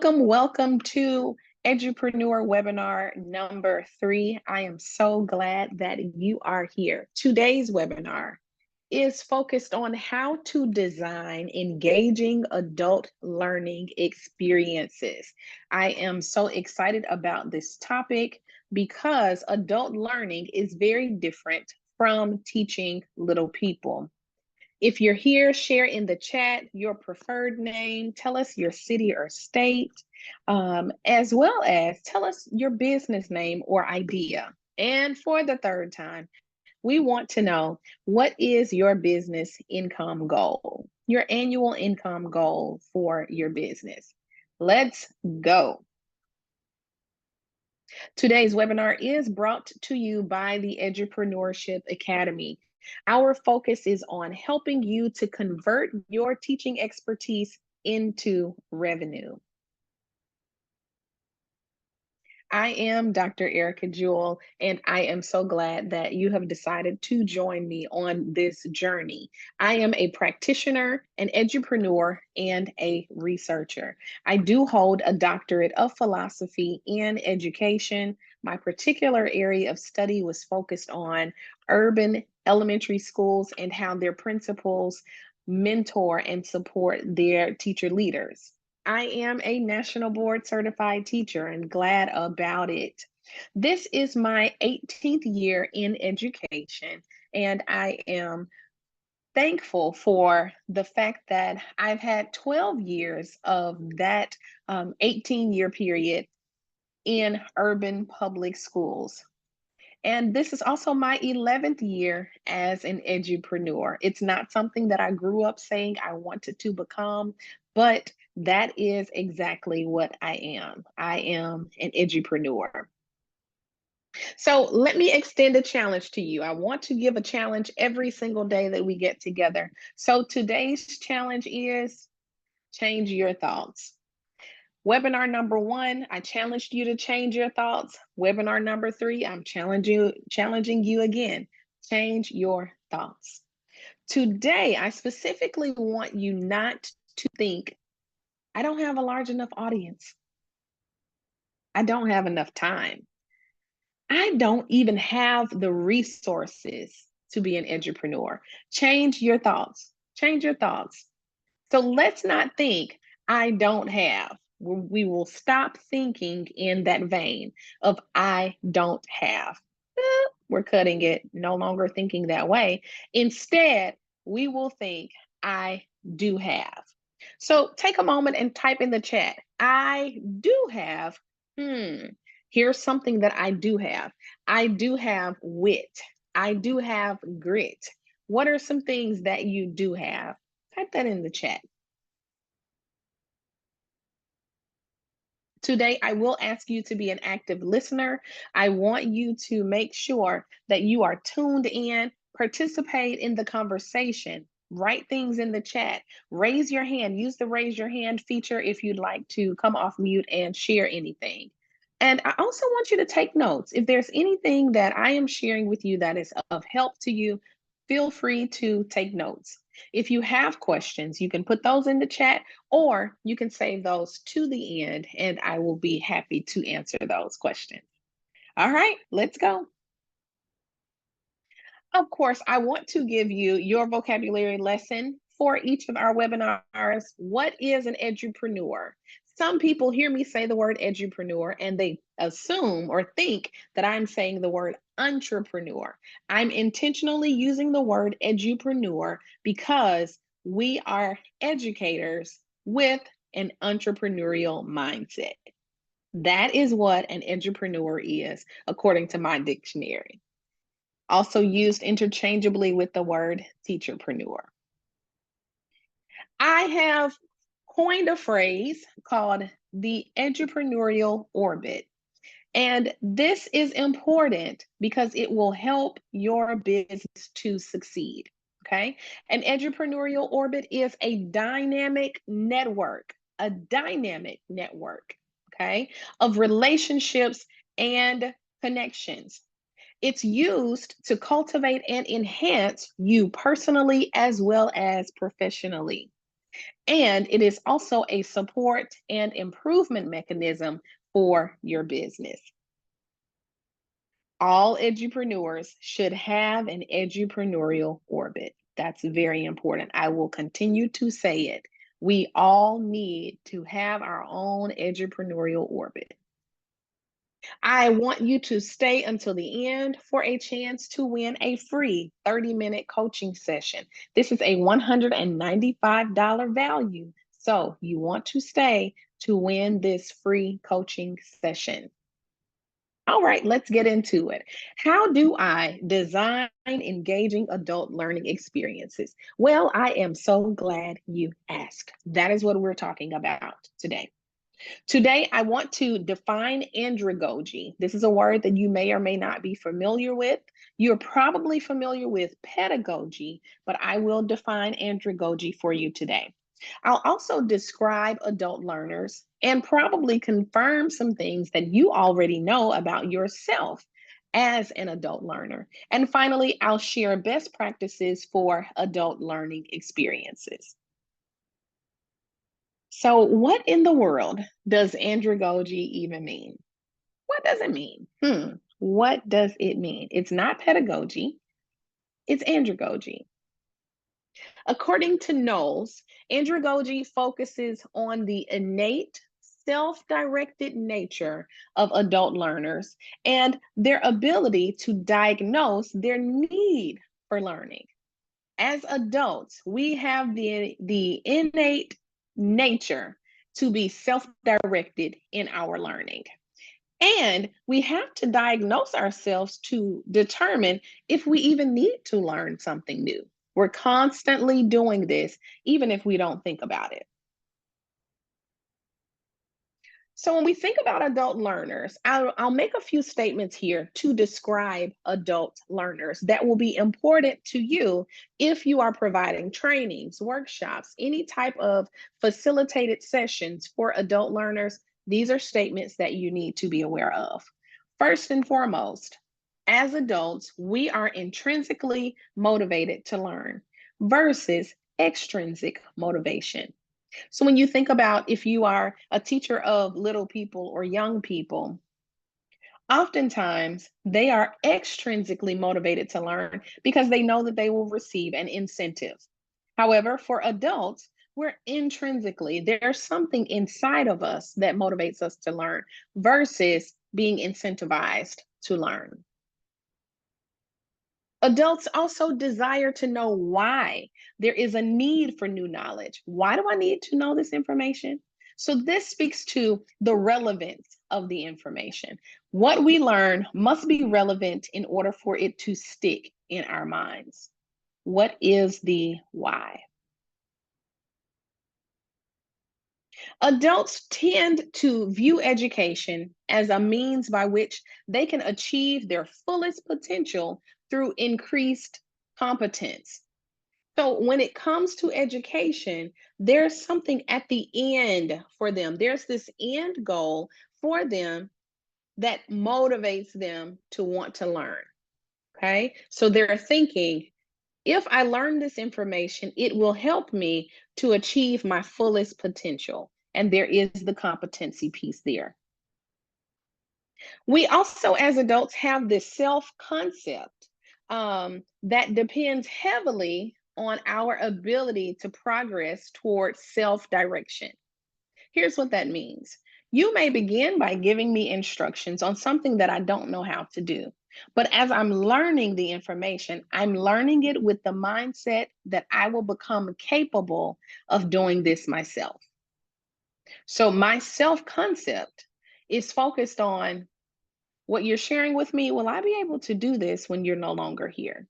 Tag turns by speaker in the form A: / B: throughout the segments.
A: Welcome to Edupreneur webinar number 3. I am so glad that you are here. Today's webinar is focused on how to design engaging adult learning experiences. I am so excited about this topic because adult learning is very different from teaching little people. If you're here, share in the chat your preferred name, tell us your city or state, as well as tell us your business name or idea. And for the third time, we want to know, what is your business income goal, your annual income goal for your business? Let's go. Today's webinar is brought to you by the Edupreneurship Academy. Our focus is on helping you to convert your teaching expertise into revenue. I am Dr. Erica Jewell, and I am so glad that you have decided to join me on this journey. I am a practitioner, an edupreneur, and a researcher. I do hold a doctorate of philosophy in education. My particular area of study was focused on urban elementary schools and how their principals mentor and support their teacher leaders. I am a national board certified teacher and glad about it. This is my 18th year in education, and I am thankful for the fact that I've had 12 years of that 18-year period in urban public schools. And this is also my 11th year as an edupreneur. It's not something that I grew up saying I wanted to become, but that is exactly what I am. I am an edupreneur. So let me extend a challenge to you. I want to give a challenge every single day that we get together. So today's challenge is change your thoughts. Webinar number 1, I challenged you to change your thoughts. Webinar number 3, I'm challenging you again. Change your thoughts. Today, I specifically want you not to think, I don't have a large enough audience. I don't have enough time. I don't even have the resources to be an edupreneur. Change your thoughts. Change your thoughts. So let's not think, I don't have. We will stop thinking in that vein of I don't have. We're cutting it, no longer thinking that way. Instead, we will think I do have. So take a moment and type in the chat, I do have, here's something that I do have. I do have wit. I do have grit. What are some things that you do have? Type that in the chat. Today, I will ask you to be an active listener. I want you to make sure that you are tuned in, participate in the conversation, write things in the chat, raise your hand, use the raise your hand feature if you'd like to come off mute and share anything. And I also want you to take notes. If there's anything that I am sharing with you that is of help to you, feel free to take notes. If you have questions, you can put those in the chat, or you can save those to the end, and I will be happy to answer those questions. All right, let's go. Of course, I want to give you your vocabulary lesson for each of our webinars. What is an edupreneur? Some people hear me say the word edupreneur and they assume or think that I'm saying the word entrepreneur. I'm intentionally using the word edupreneur because we are educators with an entrepreneurial mindset. That is what an edupreneur is, according to my dictionary. Also used interchangeably with the word teacherpreneur. I have coined a phrase called the edupreneurial orbit. And this is important because it will help your business to succeed. Okay. An edupreneurial orbit is a dynamic network, okay, of relationships and connections. It's used to cultivate and enhance you personally as well as professionally. And it is also a support and improvement mechanism for your business. All edupreneurs should have an edupreneurial orbit. That's very important. I will continue to say it. We all need to have our own edupreneurial orbit. I want you to stay until the end for a chance to win a free 30-minute coaching session. This is a $195 value. So you want to stay to win this free coaching session. All right, let's get into it. How do I design engaging adult learning experiences? Well, I am so glad you asked. That is what we're talking about today. Today, I want to define andragogy. This is a word that you may or may not be familiar with. You're probably familiar with pedagogy, but I will define andragogy for you today. I'll also describe adult learners and probably confirm some things that you already know about yourself as an adult learner. And finally, I'll share best practices for adult learning experiences. So, what in the world does andragogy even mean? What does it mean? What does it mean? It's not pedagogy, it's andragogy. According to Knowles, andragogy focuses on the innate, self directed nature of adult learners and their ability to diagnose their need for learning. As adults, we have the innate nature to be self-directed in our learning. And we have to diagnose ourselves to determine if we even need to learn something new. We're constantly doing this, even if we don't think about it. So when we think about adult learners, I'll make a few statements here to describe adult learners that will be important to you if you are providing trainings, workshops, any type of facilitated sessions for adult learners. These are statements that you need to be aware of. First and foremost, as adults, we are intrinsically motivated to learn versus extrinsic motivation. So when you think about if you are a teacher of little people or young people, oftentimes they are extrinsically motivated to learn because they know that they will receive an incentive. However, for adults, we're intrinsically, there's something inside of us that motivates us to learn versus being incentivized to learn. Adults also desire to know why there is a need for new knowledge. Why do I need to know this information? So, this speaks to the relevance of the information. What we learn must be relevant in order for it to stick in our minds. What is the why? Adults tend to view education as a means by which they can achieve their fullest potential through increased competence. So, when it comes to education, there's something at the end for them. There's this end goal for them that motivates them to want to learn. Okay. So, they're thinking, if I learn this information, it will help me to achieve my fullest potential. And there is the competency piece there. We also, as adults, have this self concept that depends heavily on our ability to progress towards self direction. Here's what that means. You may begin by giving me instructions on something that I don't know how to do. But as I'm learning the information, I'm learning it with the mindset that I will become capable of doing this myself. So my self concept is focused on what you're sharing with me. Will I be able to do this when you're no longer here?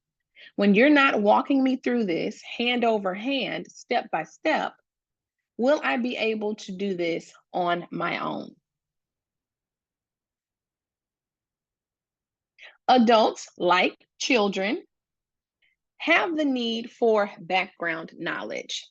A: When you're not walking me through this hand over hand, step by step, will I be able to do this on my own? Adults, like children, have the need for background knowledge.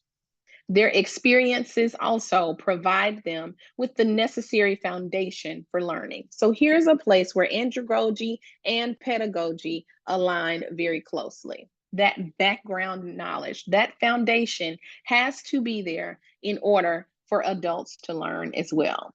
A: Their experiences also provide them with the necessary foundation for learning. So here's a place where andragogy and pedagogy align very closely. that background knowledge, that foundation has to be there in order for adults to learn as well.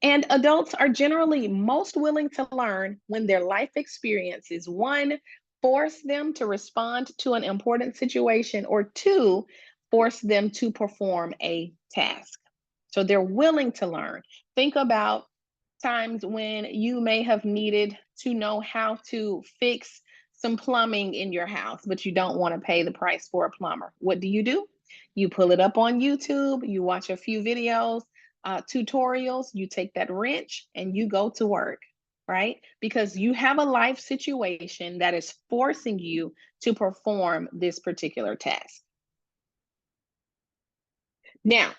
A: And adults are generally most willing to learn when their life experiences, one, force them to respond to an important situation, or two, force them to perform a task. So they're willing to learn. Think about times when you may have needed to know how to fix some plumbing in your house, but you don't want to pay the price for a plumber. What do? You pull it up on YouTube, you watch a few videos, tutorials, you take that wrench and you go to work, right? Because you have a life situation that is forcing you to perform this particular task. Now,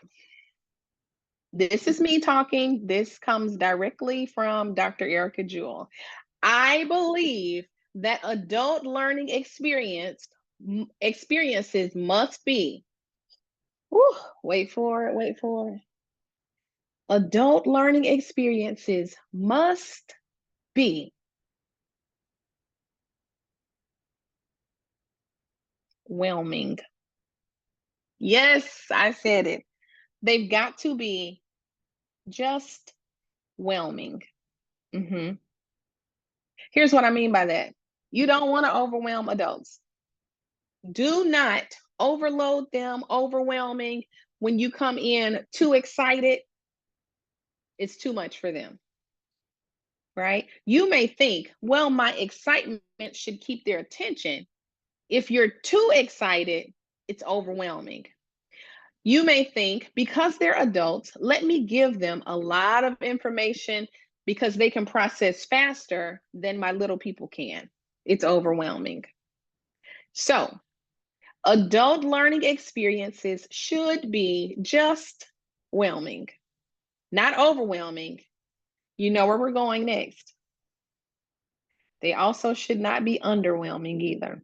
A: this is me talking. This comes directly from Dr. Erica Jewell. I believe that adult learning experiences must be, whew, wait for it, wait for it. Adult learning experiences must be whelming. Yes, I said it. They've got to be just whelming. hmm Here's what I mean by that. You don't want to overwhelm adults. Do not overload them, overwhelming. When you come in too excited, it's too much for them, right? You may think, well, my excitement should keep their attention. If you're too excited, it's overwhelming. You may think, because they're adults, let me give them a lot of information because they can process faster than my little people can. It's overwhelming. So, adult learning experiences should be just whelming, not overwhelming. You know where we're going next. They also should not be underwhelming either.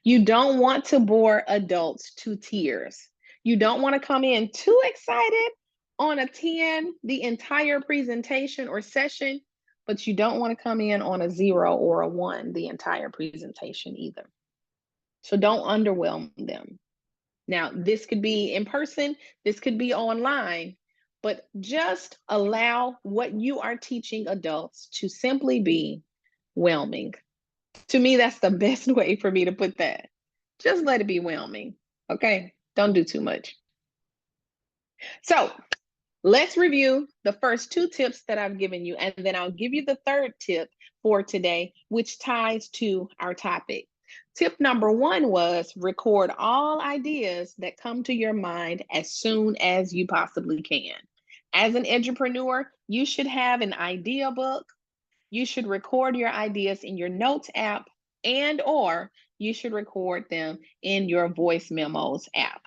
A: You don't want to bore adults to tears. You don't want to come in too excited on a 10 the entire presentation or session, but you don't want to come in on a 0 or a 1 the entire presentation either. So don't underwhelm them. Now, this could be in person, this could be online, but just allow what you are teaching adults to simply be whelming. To me, that's the best way for me to put that. Just let it be whelming. Okay. Don't do too much. So let's review the first two tips that I've given you, and then I'll give you the third tip for today, which ties to our topic. Tip number one was record all ideas that come to your mind as soon as you possibly can. As an edupreneur, you should have an idea book. You should record your ideas in your notes app, and or you should record them in your voice memos app.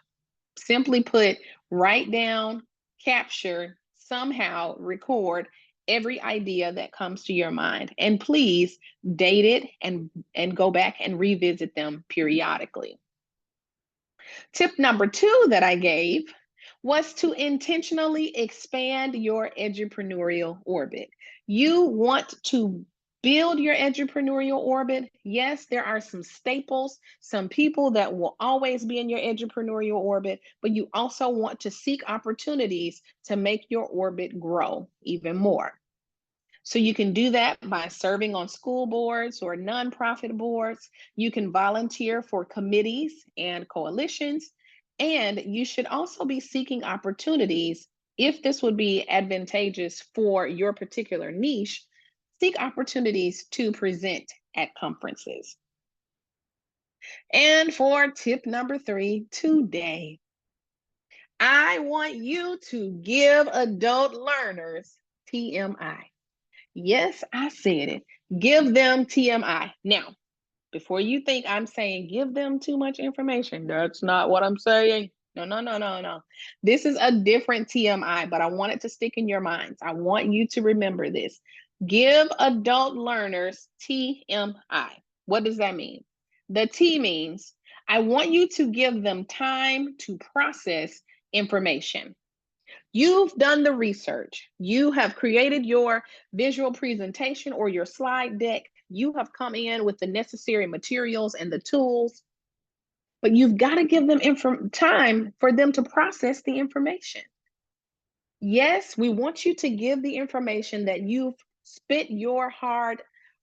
A: Simply put, write down, capture, somehow record every idea that comes to your mind. And please date it and go back and revisit them periodically. Tip number two that I gave was to intentionally expand your edupreneurial orbit. You want to build your edupreneurial orbit. Yes, there are some staples, some people that will always be in your edupreneurial orbit, but you also want to seek opportunities to make your orbit grow even more. So you can do that by serving on school boards or nonprofit boards. You can volunteer for committees and coalitions. And you should also be seeking opportunities, if this would be advantageous for your particular niche, seek opportunities to present at conferences. And for tip number three today, I want you to give adult learners TMI. Yes, I said it. Give them TMI. Now, before you think I'm saying give them too much information, that's not what I'm saying. No, no, no, no, no. This is a different TMI, but I want it to stick in your minds. I want you to remember this. Give adult learners TMI. What does that mean? The T means I want you to give them time to process information. You've done the research. You have created your visual presentation or your slide deck. You have come in with the necessary materials and the tools, but you've got to give them time for them to process the information. Yes, we want you to give the information that you've spent your hard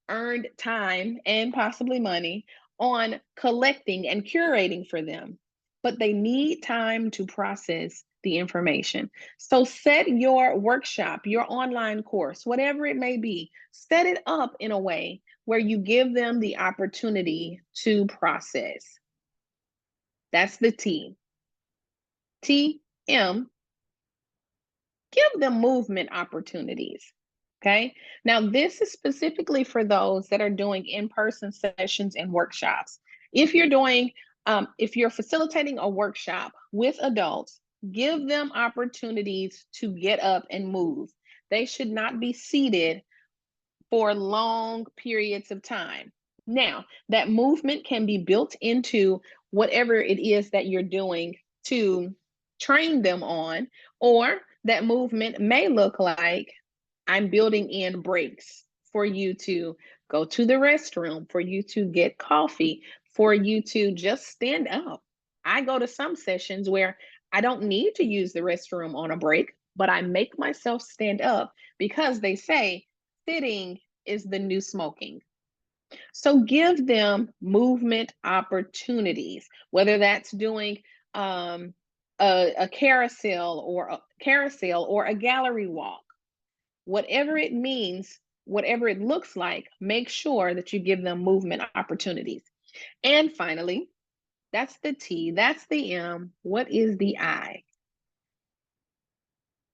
A: earned time and possibly money on collecting and curating for them, but they need time to process the information. So set your workshop, your online course, whatever it may be, set it up in a way where you give them the opportunity to process. That's the T. TM, give them movement opportunities. Okay. Now, this is specifically for those that are doing in person sessions and workshops. If you're doing, if you're facilitating a workshop with adults, give them opportunities to get up and move. They should not be seated for long periods of time. Now, that movement can be built into whatever it is that you're doing to train them on, or that movement may look like I'm building in breaks for you to go to the restroom, for you to get coffee, for you to just stand up. I go to some sessions where I don't need to use the restroom on a break, but I make myself stand up because they say sitting is the new smoking. So give them movement opportunities, whether that's doing um, a carousel or a gallery walk, whatever it means, whatever it looks like. Make sure that you give them movement opportunities. And finally, that's the T, that's the M. What is the I?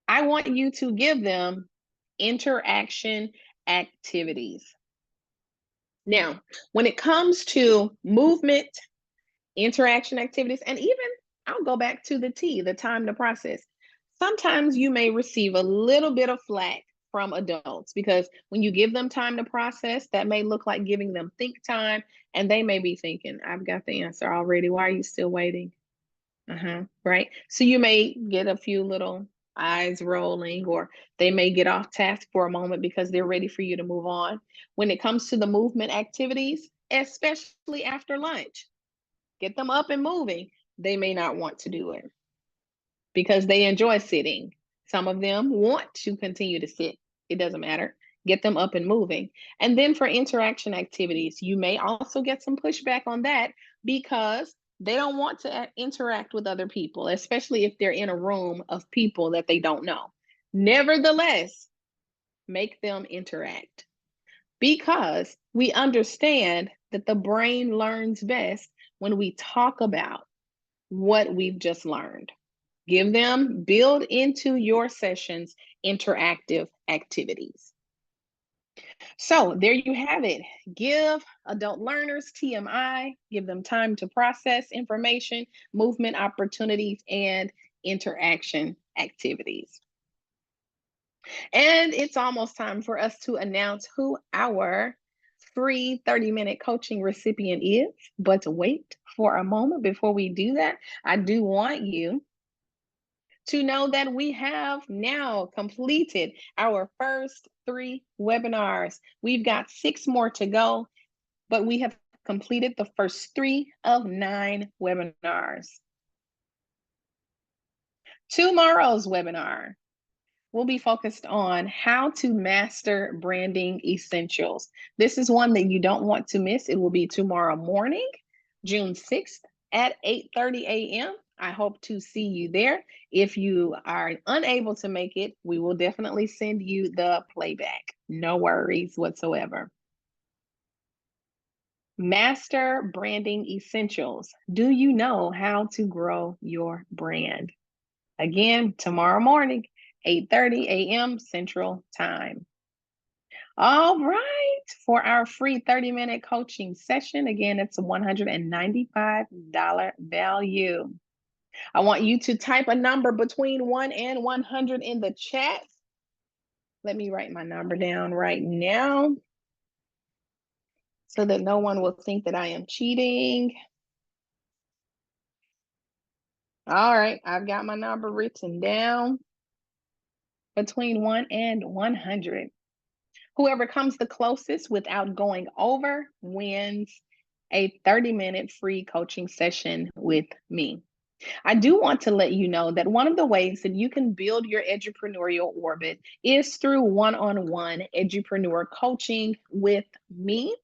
A: I want you to give them interaction activities. Now, when it comes to movement, interaction activities, and even I'll go back to the T, the time to process. Sometimes you may receive a little bit of flack from adults because when you give them time to process, that may look like giving them think time, and they may be thinking, I've got the answer already. Why are you still waiting? Right. So you may get a few little eyes rolling, or they may get off task for a moment because they're ready for you to move on. When it comes to the movement activities, especially after lunch, get them up and moving. They may not want to do it because they enjoy sitting. Some of them want to continue to sit. It doesn't matter. Get them up and moving. And then for interaction activities, you may also get some pushback on that because they don't want to interact with other people, especially if they're in a room of people that they don't know. Nevertheless, make them interact because we understand that the brain learns best when we talk about what we've just learned. Build into your sessions interactive activities. So there you have it. Give adult learners TMI, give them time to process information, movement opportunities, and interaction activities. And it's almost time for us to announce who our free 30-minute coaching recipient is. But wait for a moment before we do that. I do want you to know that we have now completed our first 3 webinars. We've got 6 more to go, but we have completed the first 3 of 9 webinars. Tomorrow's webinar will be focused on how to master branding essentials. This is one that you don't want to miss. It will be tomorrow morning, June 6th at 8:30 a.m. I hope to see you there. If you are unable to make it, we will definitely send you the playback. No worries whatsoever. Master branding essentials. Do you know how to grow your brand? Again, tomorrow morning, 8:30 a.m. Central Time. All right, for our free 30-minute coaching session, again, it's a $195 value. I want you to type a number between 1 and 100 in the chat. Let me write my number down right now so that no one will think that I am cheating. All right, I've got my number written down between 1 and 100. Whoever comes the closest without going over wins a 30-minute free coaching session with me. I do want to let you know that one of the ways that you can build your edupreneurial orbit is through one on one edupreneur coaching with me.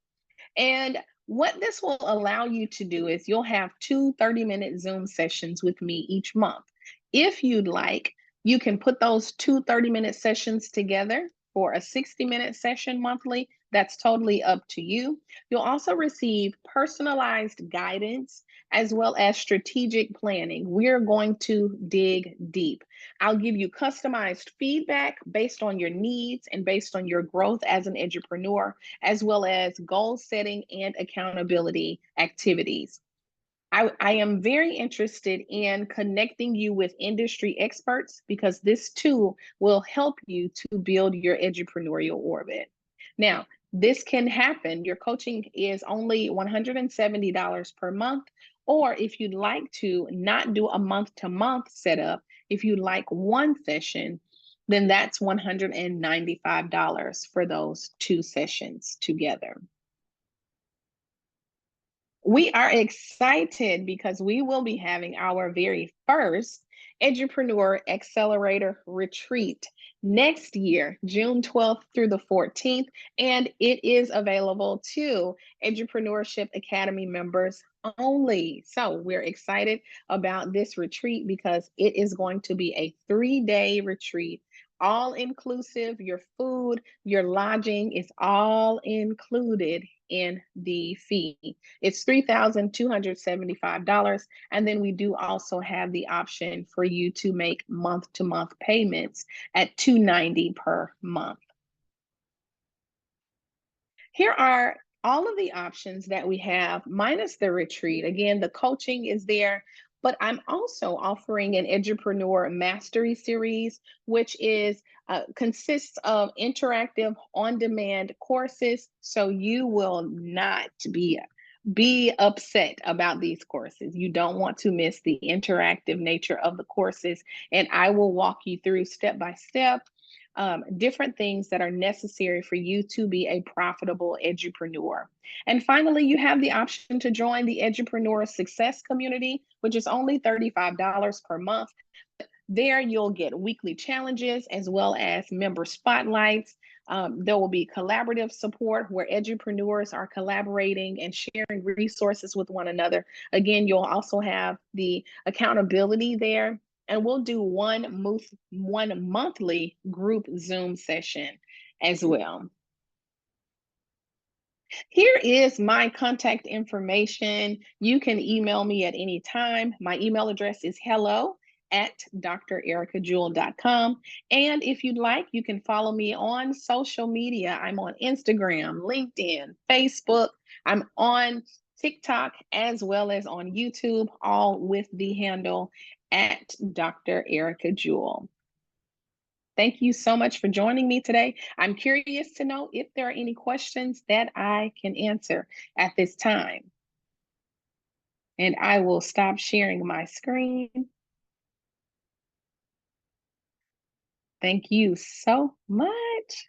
A: And what this will allow you to do is you'll have two 30-minute Zoom sessions with me each month. If you'd like, you can put those two 30-minute sessions together for a 60-minute session monthly. That's totally up to you. You'll also receive personalized guidance as well as strategic planning. We're going to dig deep. I'll give you customized feedback based on your needs and based on your growth as an edupreneur, as well as goal setting and accountability activities. I am very interested in connecting you with industry experts because this too will help you to build your edupreneurial orbit. Now, this can happen. Your coaching is only $170 per month, or if you'd like to not do a month to month setup, if you like one session, then that's $195 for those two sessions together. We are excited because we will be having our very first Edupreneur Accelerator Retreat next year, June 12th through the 14th, and it is available to Edupreneurship Academy members only. So we're excited about this retreat because it is going to be a 3-day retreat, all inclusive. Your food, your lodging is all included in the fee. It's $3,275. And then we do also have the option for you to make month to month payments at $290 per month. Here are all of the options that we have, minus the retreat. Again, the coaching is there, but I'm also offering an Edupreneur Mastery Series, which is consists of interactive on-demand courses, so you will not be upset about these courses. You don't want to miss the interactive nature of the courses, and I will walk you through step by step different things that are necessary for you to be a profitable edupreneur. And finally, you have the option to join the Edupreneur Success Community, which is only $35 per month. There, you'll get weekly challenges as well as member spotlights. There will be collaborative support where edupreneurs are collaborating and sharing resources with one another. Again, you'll also have the accountability there, and we'll do one monthly group Zoom session as well. Here is my contact information. You can email me at any time. My email address is hello@drericajewel.com. And if you'd like, you can follow me on social media. I'm on Instagram, LinkedIn, Facebook. I'm on TikTok as well as on YouTube, all with the handle at Dr. Erica Jewel. Thank you so much for joining me today. I'm curious to know if there are any questions that I can answer at this time. And I will stop sharing my screen. Thank you so much.